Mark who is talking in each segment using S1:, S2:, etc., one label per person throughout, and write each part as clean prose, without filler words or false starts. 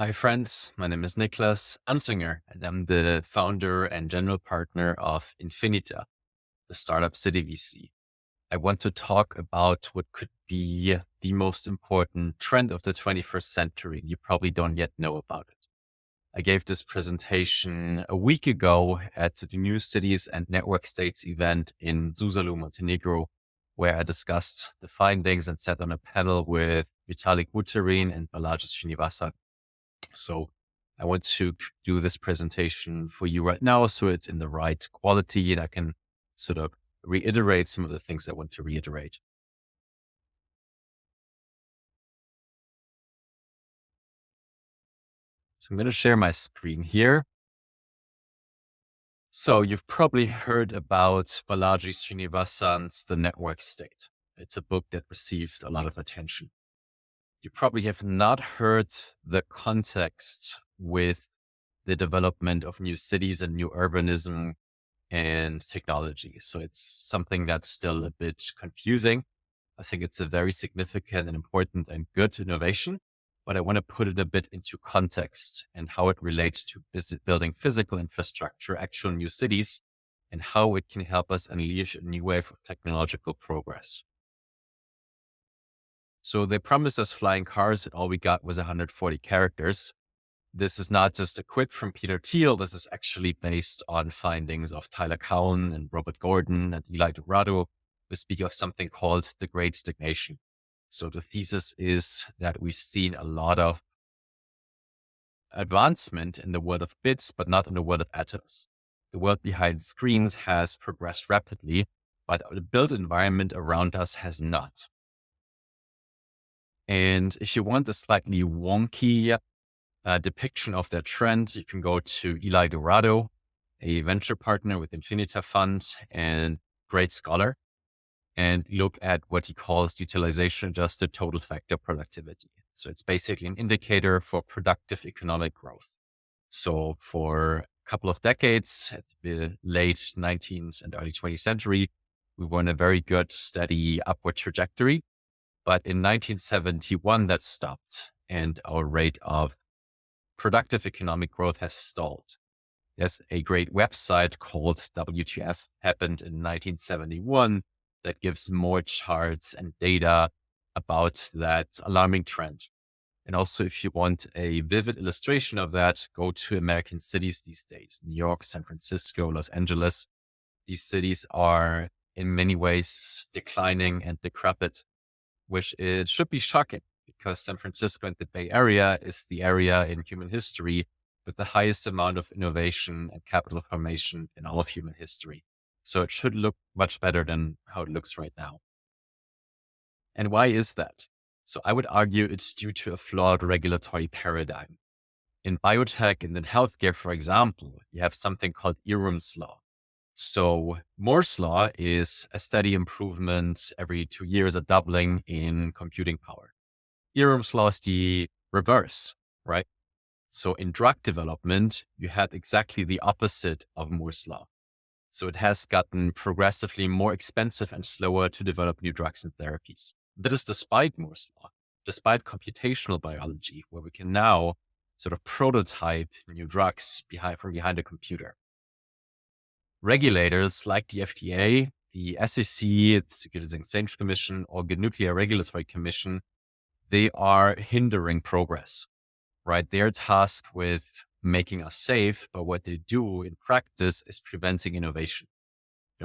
S1: Hi, friends. My name is Niklas Anzinger, and I'm the founder and general partner of Infinita, the startup city VC. I want to talk about what could be the most important trend of the 21st century. You probably don't yet know about it. I gave this presentation a week ago at the New Cities and Network States event in Zuzalu, Montenegro, where I discussed the findings and sat on a panel with Vitalik Buterin and Balaji Srinivasan. So I want to do this presentation for you right now so it's in the right quality and I can sort of reiterate some of the things I want to reiterate. So I'm going to share my screen here. So you've probably heard about Balaji Srinivasan's The Network State. It's a book that received a lot of attention. You probably have not heard the context with the development of new cities and new urbanism and technology. So it's something that's still a bit confusing. I think it's a very significant and important and good innovation, but I want to put it a bit into context and how it relates to building physical infrastructure, actual new cities, and how it can help us unleash a new wave of technological progress. So they promised us flying cars, and all we got was 140 characters. This is not just a quote from Peter Thiel. This is actually based on findings of Tyler Cowen and Robert Gordon and Eli Dorado, who speak of something called the Great Stagnation. So the thesis is that we've seen a lot of advancement in the world of bits, but not in the world of atoms. The world behind screens has progressed rapidly, but the built environment around us has not. And if you want a slightly wonky depiction of that trend, you can go to Eli Dorado, a venture partner with Infinita Fund and great scholar, and look at what he calls utilization adjusted total factor productivity. So it's basically an indicator for productive economic growth. So for a couple of decades, at the late 19th and early 20th century, we were on a very good, steady upward trajectory. But in 1971, that stopped, and our rate of productive economic growth has stalled. There's a great website called WTF happened in 1971 that gives more charts and data about that alarming trend. And also, if you want a vivid illustration of that, go to American cities these days, New York, San Francisco, Los Angeles. These cities are in many ways declining and decrepit, which it should be shocking because San Francisco and the Bay Area is the area in human history with the highest amount of innovation and capital formation in all of human history. So it should look much better than how it looks right now. And why is that? So I would argue it's due to a flawed regulatory paradigm. In biotech and in healthcare, for example, you have something called Ehrum's law. So Moore's law is a steady improvement every 2 years, a doubling in computing power. Ehrum's law is the reverse, right? So in drug development, you had exactly the opposite of Moore's law. So it has gotten progressively more expensive and slower to develop new drugs and therapies. That is despite Moore's law, despite computational biology, where we can now sort of prototype new drugs from behind a computer. Regulators like the FDA, the SEC, the Securities and Exchange Commission, or the Nuclear Regulatory Commission, they are hindering progress, right? They're tasked with making us safe, but what they do in practice is preventing innovation.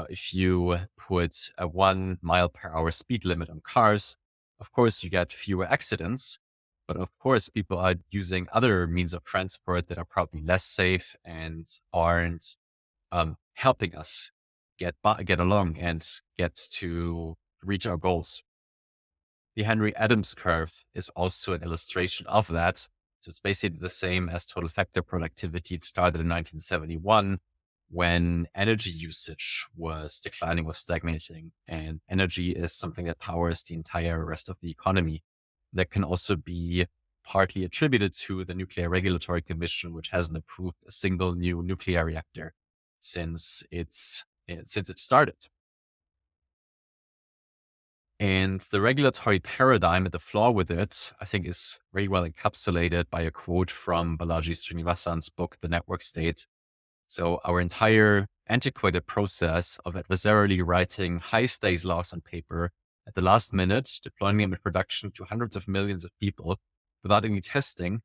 S1: If you put a 1 mile per hour speed limit on cars, of course you get fewer accidents, but of course people are using other means of transport that are probably less safe and aren't helping us get along and get to reach our goals. The Henry Adams curve is also an illustration of that. So it's basically the same as total factor productivity. It started in 1971 when energy usage was declining, was stagnating, and energy is something that powers the entire rest of the economy. That can also be partly attributed to the Nuclear Regulatory Commission, which hasn't approved a single new nuclear reactor since it started. And the regulatory paradigm and the flaw with it, I think, is very well encapsulated by a quote from Balaji Srinivasan's book, The Network State. So our entire antiquated process of adversarially writing high-stakes laws on paper at the last minute, deploying them in production to hundreds of millions of people without any testing,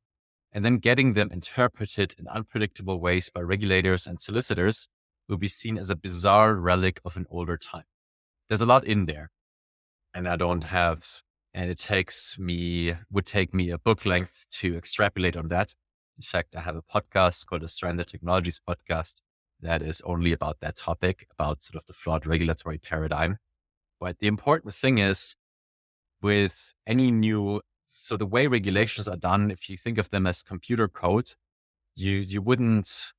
S1: and then getting them interpreted in unpredictable ways by regulators and solicitors will be seen as a bizarre relic of an older time. There's a lot in there, and it would take me a book length to extrapolate on that. In fact, I have a podcast called the Stranded Technologies podcast that is only about that topic, about sort of the flawed regulatory paradigm. But the important thing is, with so the way regulations are done, if you think of them as computer code, you wouldn't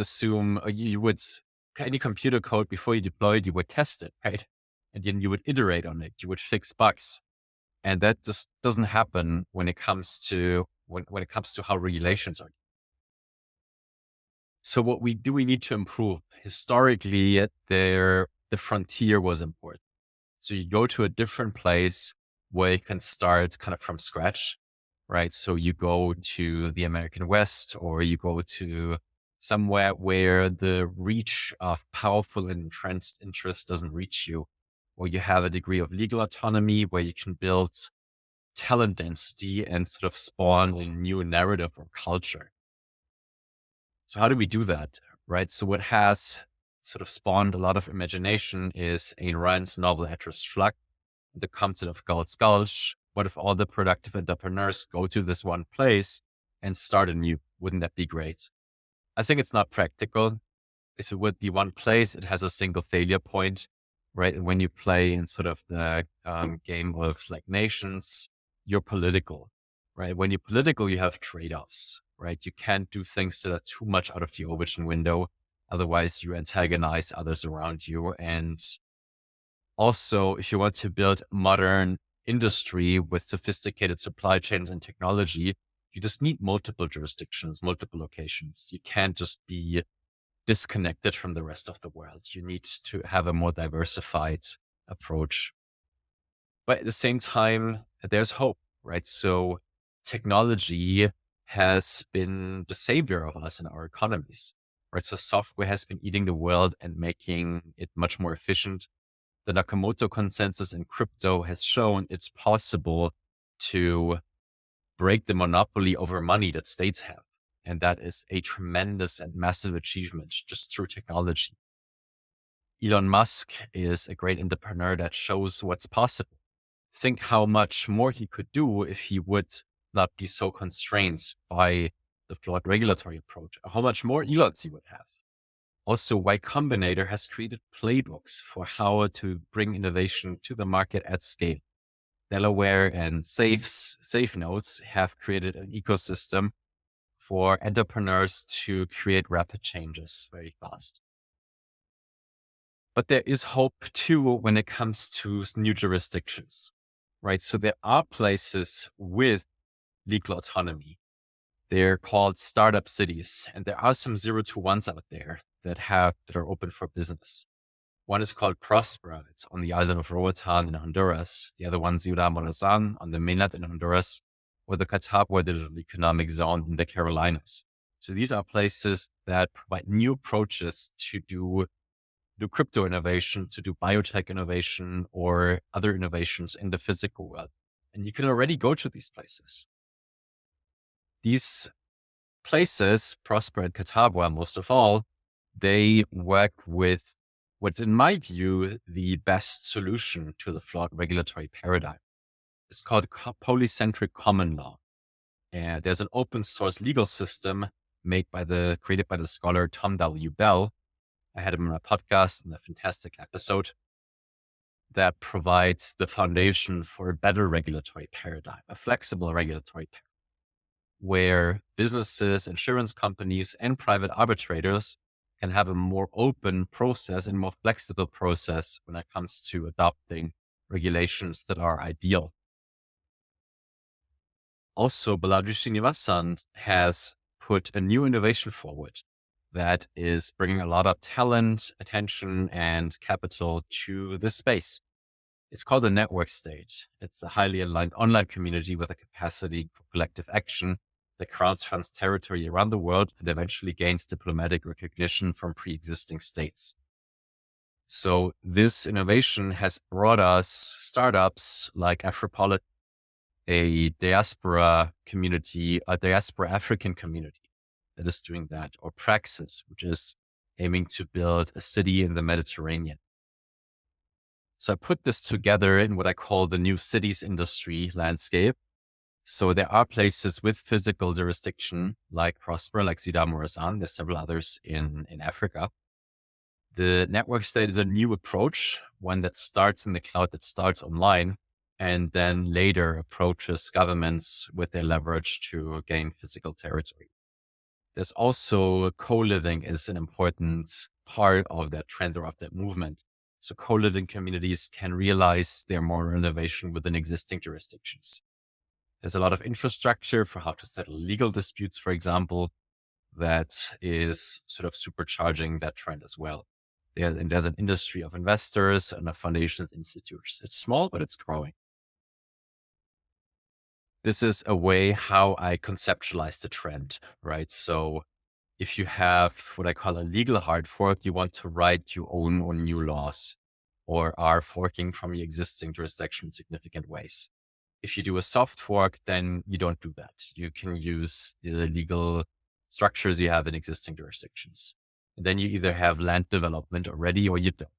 S1: assume, or you would, any computer code before you deploy it, you would test it, right? And then you would iterate on it, you would fix bugs. And that just doesn't happen when it comes to how regulations are. So what we need to improve. Historically, the frontier was important. So you go to a different place where you can start kind of from scratch, right? So you go to the American West, or you go to somewhere where the reach of powerful and entrenched interests doesn't reach you, or you have a degree of legal autonomy where you can build talent density and sort of spawn a new narrative or culture. So how do we do that, right? So what has sort of spawned a lot of imagination is Ayn Rand's novel Atlas Shrugged, the concept of Galt's Gulch. What if all the productive entrepreneurs go to this one place and start anew? Wouldn't that be great? I think it's not practical. If it would be one place, it has a single failure point, right? And when you play in sort of the game of like nations, you're political, right? When you're political, you have trade-offs, right? You can't do things that are too much out of the Overton window. Otherwise, you antagonize others around you. And also, if you want to build modern industry with sophisticated supply chains and technology, you just need multiple jurisdictions, multiple locations. You can't just be disconnected from the rest of the world. You need to have a more diversified approach. But at the same time, there's hope, right? So technology has been the savior of us in our economies, right? So software has been eating the world and making it much more efficient. The Nakamoto consensus in crypto has shown it's possible to break the monopoly over money that states have. And that is a tremendous and massive achievement just through technology. Elon Musk is a great entrepreneur that shows what's possible. Think how much more he could do if he would not be so constrained by the flawed regulatory approach, how much more Elons he would have. Also, Y Combinator has created playbooks for how to bring innovation to the market at scale. Delaware and SafeNotes have created an ecosystem for entrepreneurs to create rapid changes very fast. But there is hope too when it comes to new jurisdictions, right? So there are places with legal autonomy. They're called startup cities, and there are some 0 to 1s out there that are open for business. One is called Prospera. It's on the island of Roatan in Honduras. The other one, Ciudad Morazan, on the mainland in Honduras, or the Catawba Digital Economic Zone in the Carolinas. So these are places that provide new approaches to do crypto innovation, to do biotech innovation, or other innovations in the physical world. And you can already go to these places. These places, Prospera and Catawba, most of all, they work with what's, in my view, the best solution to the flawed regulatory paradigm. It's called polycentric common law. And there's an open source legal system created by the scholar Tom W. Bell. I had him on a podcast in a fantastic episode that provides the foundation for a better regulatory paradigm, a flexible regulatory paradigm, where businesses, insurance companies, and private arbitrators can have a more open process and more flexible process when it comes to adopting regulations that are ideal. Also, Balaji Srinivasan has put a new innovation forward that is bringing a lot of talent, attention, and capital to this space. It's called a network state. It's a highly aligned online community with a capacity for collective action that crowdfunds territory around the world and eventually gains diplomatic recognition from pre-existing states. So this innovation has brought us startups like Afropolit, a diaspora community, a diaspora African community that is doing that, or Praxis, which is aiming to build a city in the Mediterranean. So I put this together in what I call the new cities industry landscape. So there are places with physical jurisdiction like Prospera, like Zuzalu. There's several others in Africa. The network state is a new approach, one that starts in the cloud, that starts online, and then later approaches governments with their leverage to gain physical territory. There's also co-living is an important part of that trend or of that movement. So co-living communities can realize their moral innovation within existing jurisdictions. There's a lot of infrastructure for how to settle legal disputes, for example, that is sort of supercharging that trend as well. There's an industry of investors and of foundations, institutes. It's small, but it's growing. This is a way how I conceptualize the trend, right? So if you have what I call a legal hard fork, you want to write your own or new laws, or are forking from your existing jurisdiction in significant ways. If you do a soft fork, then you don't do that. You can use the legal structures you have in existing jurisdictions. And then you either have land development already or you don't,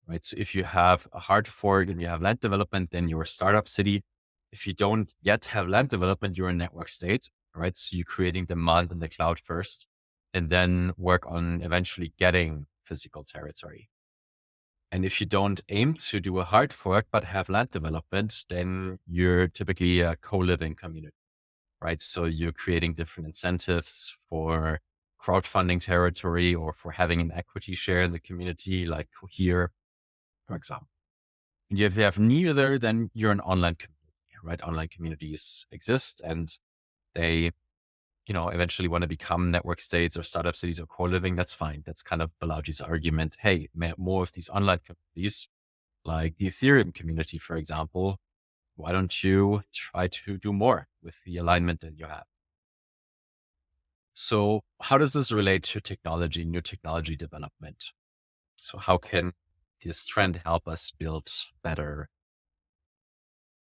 S1: right? So if you have a hard fork and you have land development, then you're a startup city. If you don't yet have land development, you're a network state, right? So you're creating demand in the cloud first, and then work on eventually getting physical territory. And if you don't aim to do a hard fork, but have land development, then you're typically a co-living community, right? So you're creating different incentives for crowdfunding territory or for having an equity share in the community, like here, for example. And if you have neither, then you're an online community, right? Online communities exist and they, eventually want to become network states or startup cities or co-living. That's fine. That's kind of Balaji's argument. Hey, more of these online communities, like the Ethereum community, for example, why don't you try to do more with the alignment that you have? So how does this relate to technology, new technology development? So how can this trend help us build better?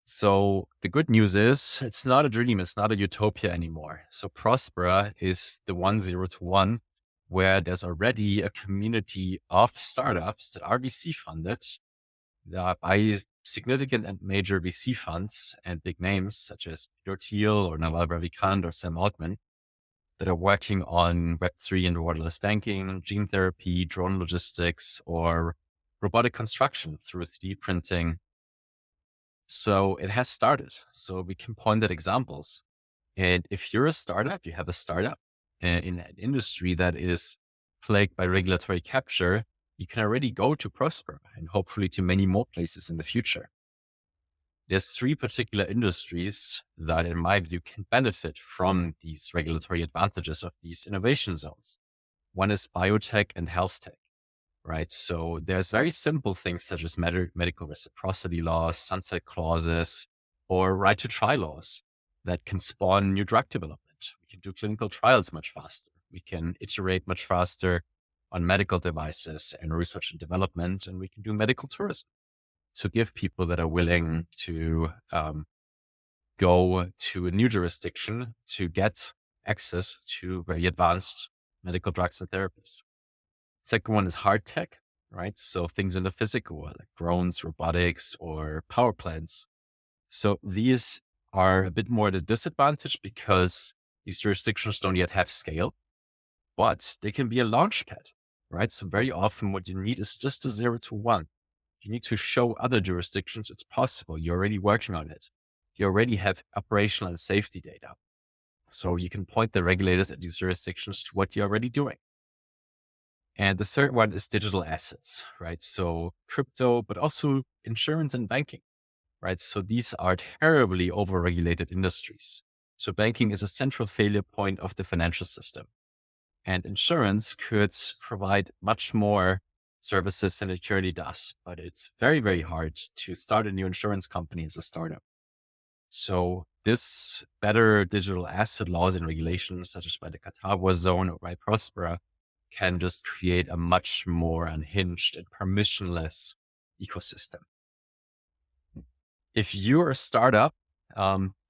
S1: So the good news is it's not a dream. It's not a utopia anymore. So Prospera is the 101 where there's already a community of startups that are VC funded by significant and major VC funds and big names such as Peter Thiel or Naval Ravikant or Sam Altman that are working on Web3 and borderless banking, gene therapy, drone logistics, or robotic construction through 3D printing. So it has started. So we can point at examples. And if you're a startup, you have a startup in an industry that is plagued by regulatory capture, you can already go to Prospera and hopefully to many more places in the future. There's three particular industries that, in my view, can benefit from these regulatory advantages of these innovation zones. One is biotech and health tech, right? So there's very simple things such as medical reciprocity laws, sunset clauses, or right to try laws that can spawn new drug development. We can do clinical trials much faster. We can iterate much faster on medical devices and research and development, and we can do medical tourism to give people that are willing to go to a new jurisdiction to get access to very advanced medical drugs and therapies. Second one is hard tech, right? So things in the physical world, like drones, robotics, or power plants. So these are a bit more at a disadvantage because these jurisdictions don't yet have scale, but they can be a launch pad, right? So very often what you need is just a 0 to 1. You need to show other jurisdictions it's possible. You're already working on it. You already have operational and safety data. So you can point the regulators at these jurisdictions to what you're already doing. And the third one is digital assets, right? So crypto, but also insurance and banking, right? So these are terribly overregulated industries. So banking is a central failure point of the financial system. And insurance could provide much more services than it currently does. But it's very, very hard to start a new insurance company as a startup. So this better digital asset laws and regulations, such as by the Qatar zone or by Prospera, can just create a much more unhinged and permissionless ecosystem. If you're a startup,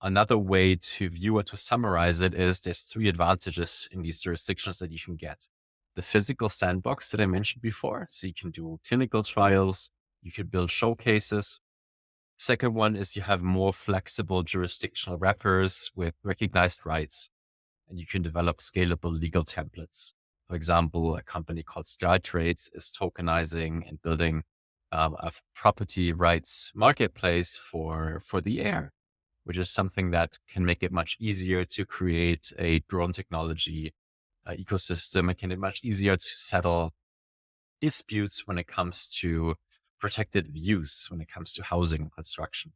S1: another way to view or to summarize it is there's 3 advantages in these jurisdictions that you can get. The physical sandbox that I mentioned before. So you can do clinical trials, you can build showcases. Second one is you have more flexible jurisdictional wrappers with recognized rights, and you can develop scalable legal templates. For example, a company called Trades is tokenizing and building a property rights marketplace for the air, which is something that can make it much easier to create a drone technology ecosystem. It can be much easier to settle disputes when it comes to protected views, when it comes to housing construction.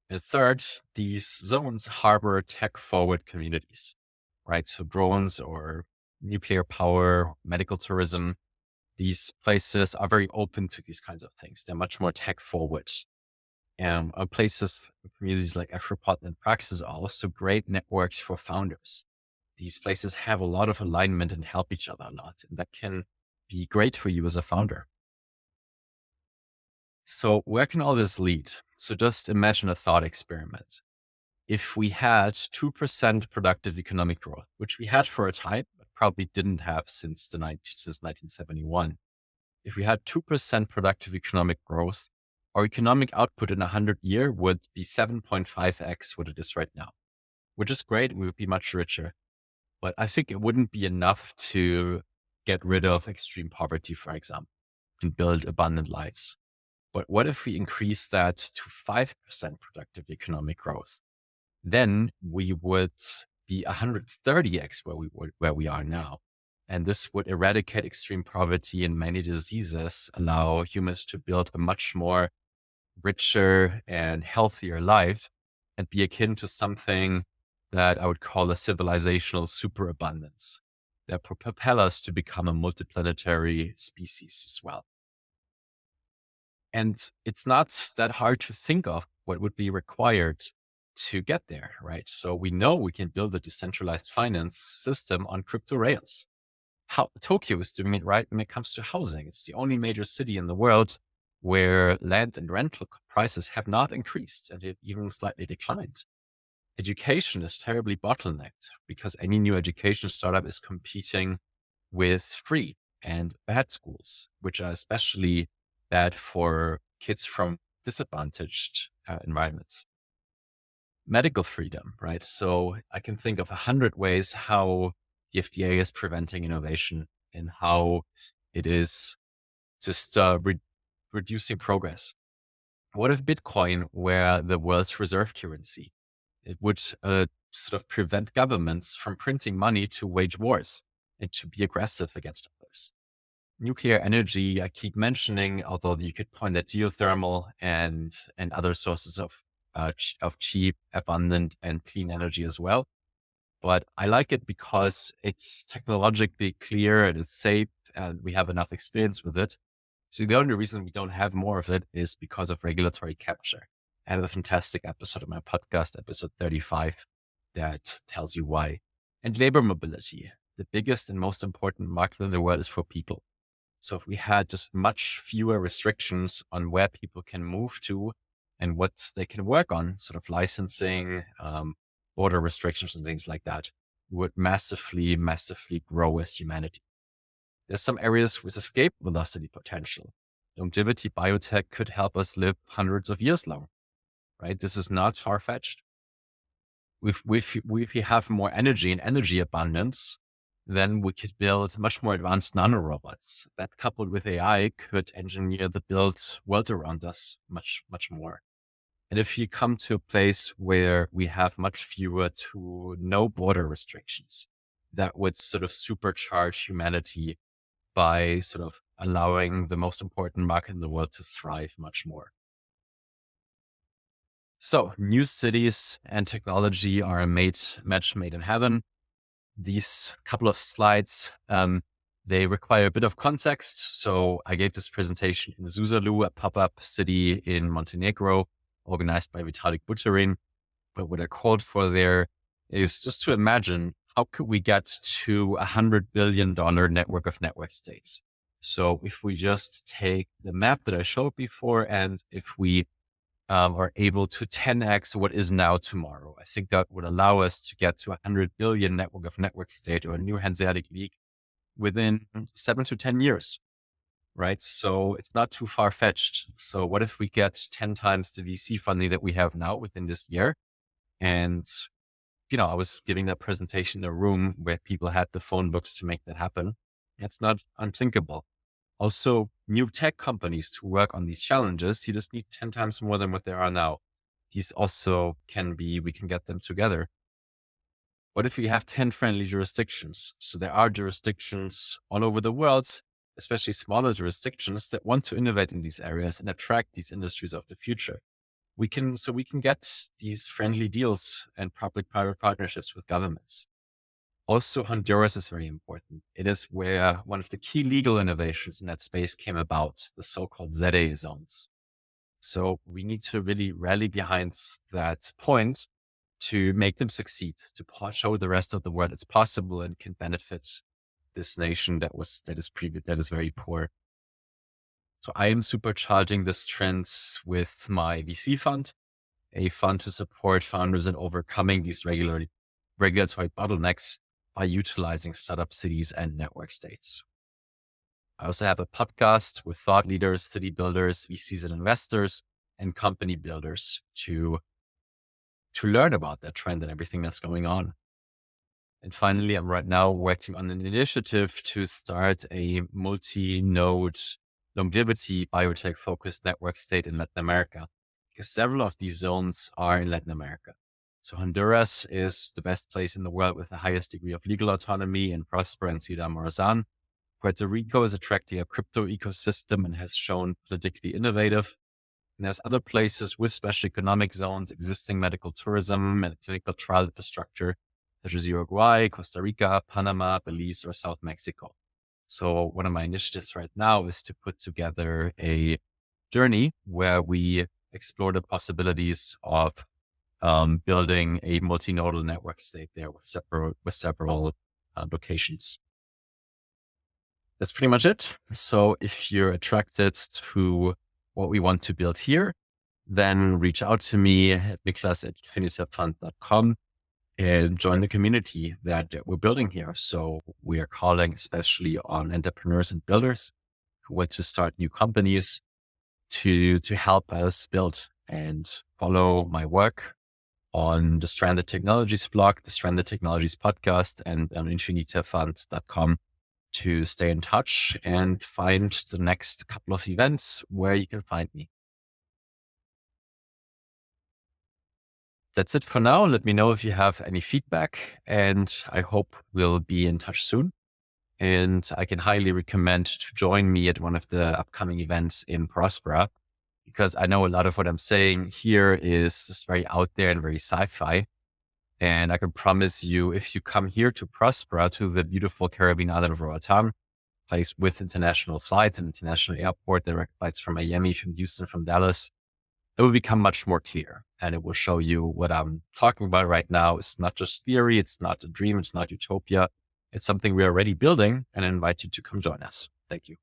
S1: And third, these zones harbor tech-forward communities, right? So drones or nuclear power, medical tourism, these places are very open to these kinds of things. They're much more tech-forward. And places, communities like Afropod and Praxis are also great networks for founders. These places have a lot of alignment and help each other a lot. And that can be great for you as a founder. So where can all this lead? So just imagine a thought experiment. If we had 2% productive economic growth, which we had for a time, but probably didn't have since 1971. If we had 2% productive economic growth, our economic output in 100 years would be 7.5x what it is right now, which is great. We would be much richer. But I think it wouldn't be enough to get rid of extreme poverty, for example, and build abundant lives. But what if we increase that to 5% productive economic growth? Then we would be 130x where we are now. And this would eradicate extreme poverty and many diseases, allow humans to build a much more richer and healthier life, and be akin to something that I would call a civilizational superabundance that propel us to become a multiplanetary species as well. And it's not that hard to think of what would be required to get there, right? So we know we can build a decentralized finance system on crypto rails. How Tokyo is doing it right when it comes to housing. It's the only major city in the world where land and rental prices have not increased and have even slightly declined. Education is terribly bottlenecked because any new education startup is competing with free and bad schools, which are especially bad for kids from disadvantaged environments. Medical freedom, right? So I can think of 100 ways how the FDA is preventing innovation and how it is just reducing progress. What if Bitcoin were the world's reserve currency? It would sort of prevent governments from printing money to wage wars and to be aggressive against others. Nuclear energy, I keep mentioning, although you could point at geothermal and other sources of cheap, abundant, and clean energy as well. But I like it because it's technologically clear and it's safe and we have enough experience with it. So the only reason we don't have more of it is because of regulatory capture. I have a fantastic episode of my podcast, episode 35, that tells you why. And labor mobility, the biggest and most important market in the world is for people. So if we had just much fewer restrictions on where people can move to and what they can work on, sort of licensing, border restrictions and things like that, would massively, massively grow as humanity. There's some areas with escape velocity potential. Longevity biotech could help us live hundreds of years long, right? This is not far-fetched. If we have more energy and energy abundance, then we could build much more advanced nanorobots that, coupled with AI, could engineer the built world around us much, much more. And if you come to a place where we have much fewer to no border restrictions, that would sort of supercharge humanity by sort of allowing the most important market in the world to thrive much more. So new cities and technology are a match made in heaven. These couple of slides They require a bit of context. So I gave this presentation in Zuzalu, a pop-up city in Montenegro, organized by Vitalik Buterin. But what I called for there is just to imagine, how could we get to $100 billion network of network states? So if we just take the map that I showed before, and if we are able to 10x what is now tomorrow, I think that would allow us to get to 100 billion network of network state, or a new Hanseatic League, within 7 to 10 years, right? So it's not too far fetched. So what if we get 10 times the VC funding that we have now within this year? And, I was giving that presentation in a room where people had the phone books to make that happen. It's not unthinkable. Also, new tech companies to work on these challenges, you just need 10 times more than what there are now. These also we can get them together. What if we have 10 friendly jurisdictions? So there are jurisdictions all over the world, especially smaller jurisdictions, that want to innovate in these areas and attract these industries of the future. We can get these friendly deals and public-private partnerships with governments. Also, Honduras is very important. It is where one of the key legal innovations in that space came about, the so-called ZA zones. So we need to really rally behind that point to make them succeed, to show the rest of the world it's possible and can benefit this nation that is very poor. So I am supercharging this trend with my VC fund, a fund to support founders in overcoming these regulatory bottlenecks by utilizing startup cities and network states. I also have a podcast with thought leaders, city builders, VCs and investors, and company builders to learn about that trend and everything that's going on. And finally, I'm right now working on an initiative to start a multi-node longevity biotech focused network state in Latin America, because several of these zones are in Latin America. So Honduras is the best place in the world with the highest degree of legal autonomy in Prospera and Ciudad Morazan. Puerto Rico is attracting a crypto ecosystem and has shown politically innovative. And there's other places with special economic zones, existing medical tourism and clinical trial infrastructure, such as Uruguay, Costa Rica, Panama, Belize, or South Mexico. So one of my initiatives right now is to put together a journey where we explore the possibilities of building a multinodal network state there with several locations. That's pretty much it. So if you're attracted to what we want to build here, then reach out to me at niklas@infinitafund.com and join the community that we're building here. So we are calling especially on entrepreneurs and builders who want to start new companies to help us build, and follow my work on the Stranded Technologies blog, the Stranded Technologies podcast, and on infinitafund.com to stay in touch and find the next couple of events where you can find me. That's it for now. Let me know if you have any feedback, and I hope we'll be in touch soon. And I can highly recommend to join me at one of the upcoming events in Prospera, because I know a lot of what I'm saying here is just very out there and very sci-fi. And I can promise you, if you come here to Prospera, to the beautiful Caribbean island of Roatan, place with international flights and international airport, direct flights from Miami, from Houston, from Dallas, it will become much more clear, and it will show you what I'm talking about right now. It's not just theory. It's not a dream. It's not utopia. It's something we're already building, and I invite you to come join us. Thank you.